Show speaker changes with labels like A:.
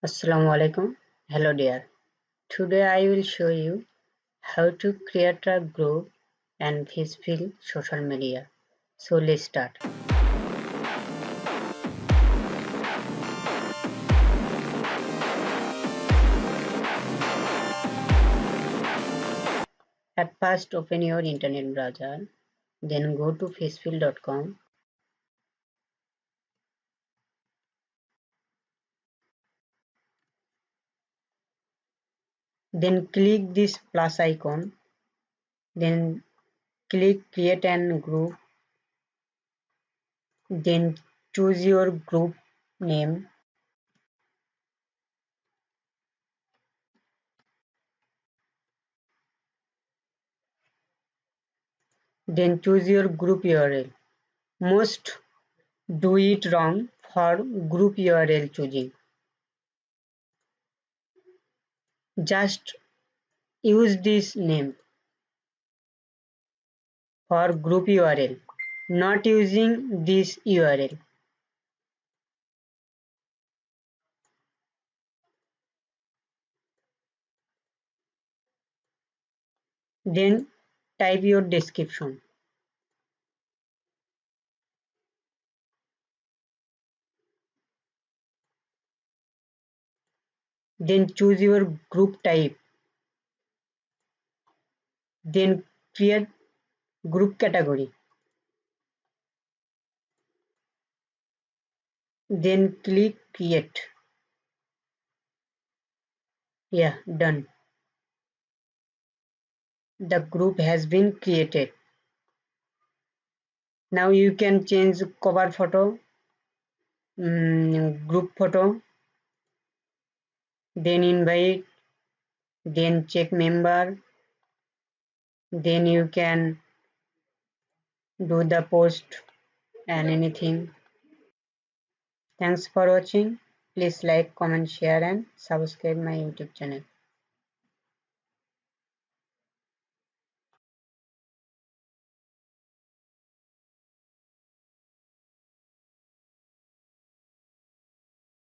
A: Assalamu alaikum. Hello dear. Today I will show you how to create a group and Facefeell social media. So let's start. At first open your internet browser, then go to facefeell.com. Then click this plus icon, then click create an group, then choose your group name, then choose your group URL. Most do it wrong for group URL choosing. Just use this name for group URL, not using this URL. Then type your description. Then choose your group type. Then create group category. Then click create. Yeah, done. The group has been created. Now you can change cover photo, group photo, then invite, then check member, then you can do the post and anything. Thanks for watching. Please like, comment, share and subscribe my YouTube channel.